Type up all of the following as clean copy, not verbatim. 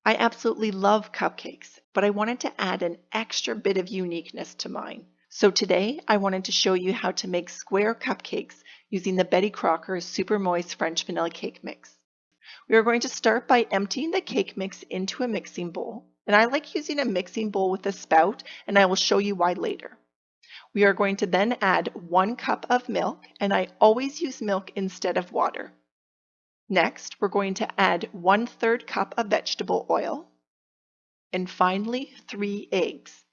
I absolutely love cupcakes, but I wanted to add an extra bit of uniqueness to mine. So today I wanted to show you how to make square cupcakes using the Betty Crocker Super Moist French Vanilla Cake Mix. We are going to start by emptying the cake mix into a mixing bowl, and I like using a mixing bowl with a spout, and I will show you why later. We are going to then add 1 cup of milk, and I always use milk instead of water. Next, we're going to add 1/3 cup of vegetable oil, and finally 3 eggs.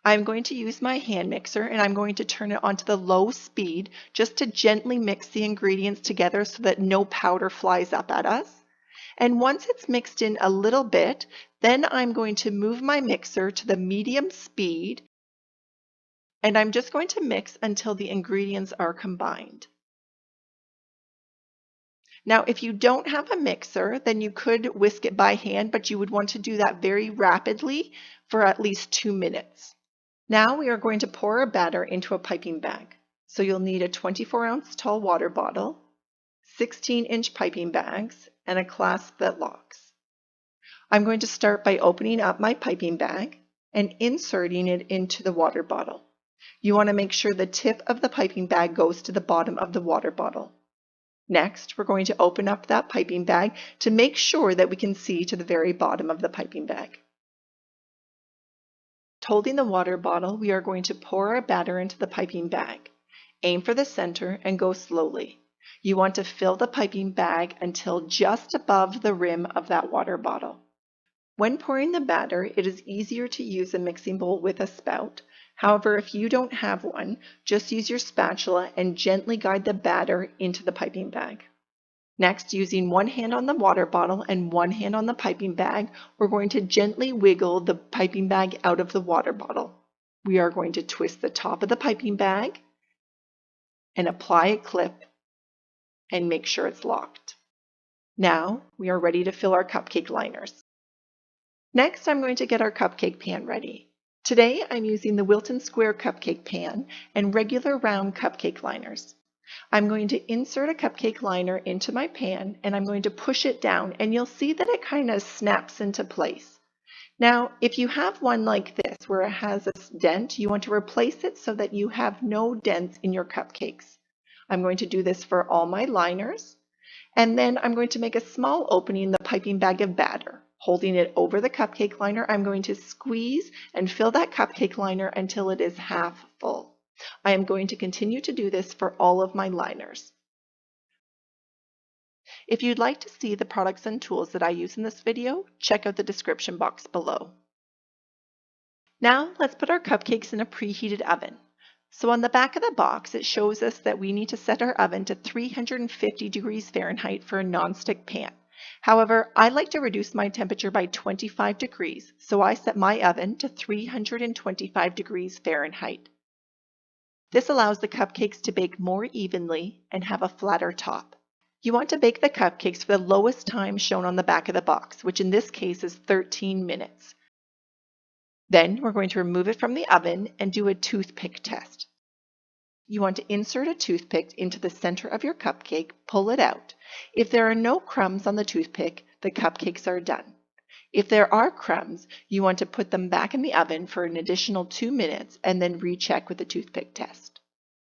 I'm going to use my hand mixer and I'm going to turn it onto the low speed just to gently mix the ingredients together so that no powder flies up at us. And once it's mixed in a little bit, then I'm going to move my mixer to the medium speed and I'm just going to mix until the ingredients are combined. Now, if you don't have a mixer, then you could whisk it by hand, but you would want to do that very rapidly for at least 2 minutes. Now we are going to pour our batter into a piping bag. So you'll need a 24-ounce tall water bottle, 16-inch piping bags, and a clasp that locks. I'm going to start by opening up my piping bag and inserting it into the water bottle. You want to make sure the tip of the piping bag goes to the bottom of the water bottle. Next, we're going to open up that piping bag to make sure that we can see to the very bottom of the piping bag. Holding the water bottle, we are going to pour our batter into the piping bag. Aim for the center and go slowly. You want to fill the piping bag until just above the rim of that water bottle. When pouring the batter, it is easier to use a mixing bowl with a spout. However, if you don't have one, just use your spatula and gently guide the batter into the piping bag. Next, using one hand on the water bottle and one hand on the piping bag, we're going to gently wiggle the piping bag out of the water bottle. We are going to twist the top of the piping bag and apply a clip and make sure it's locked. Now, we are ready to fill our cupcake liners. Next, I'm going to get our cupcake pan ready. Today, I'm using the Wilton Square cupcake pan and regular round cupcake liners. I'm going to insert a cupcake liner into my pan and I'm going to push it down and you'll see that it kind of snaps into place. Now, if you have one like this where it has a dent, you want to replace it so that you have no dents in your cupcakes. I'm going to do this for all my liners and then I'm going to make a small opening in the piping bag of batter. Holding it over the cupcake liner, I'm going to squeeze and fill that cupcake liner until it is half full. I am going to continue to do this for all of my liners. If you'd like to see the products and tools that I use in this video, check out the description box below. Now let's put our cupcakes in a preheated oven. So on the back of the box, it shows us that we need to set our oven to 350 degrees Fahrenheit for a nonstick pan. However, I like to reduce my temperature by 25 degrees, so I set my oven to 325 degrees Fahrenheit. This allows the cupcakes to bake more evenly and have a flatter top. You want to bake the cupcakes for the lowest time shown on the back of the box, which in this case is 13 minutes. Then we're going to remove it from the oven and do a toothpick test. You want to insert a toothpick into the center of your cupcake, pull it out. If there are no crumbs on the toothpick, the cupcakes are done. If there are crumbs, you want to put them back in the oven for an additional 2 minutes and then recheck with the toothpick test.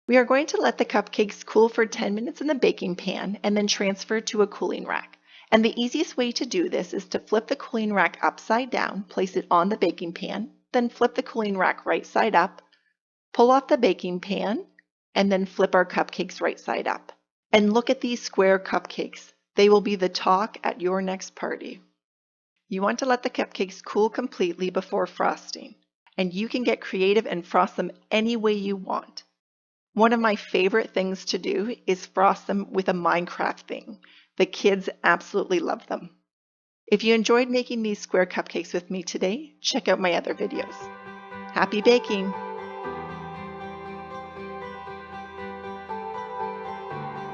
We are going to let the cupcakes cool for 10 minutes in the baking pan and then transfer to a cooling rack. And the easiest way to do this is to flip the cooling rack upside down, place it on the baking pan, then flip the cooling rack right side up, pull off the baking pan, and then flip our cupcakes right side up. And look at these square cupcakes. They will be the talk at your next party. You want to let the cupcakes cool completely before frosting, and you can get creative and frost them any way you want. One of my favorite things to do is frost them with a Minecraft theme. The kids absolutely love them. If you enjoyed making these square cupcakes with me today, check out my other videos. Happy baking!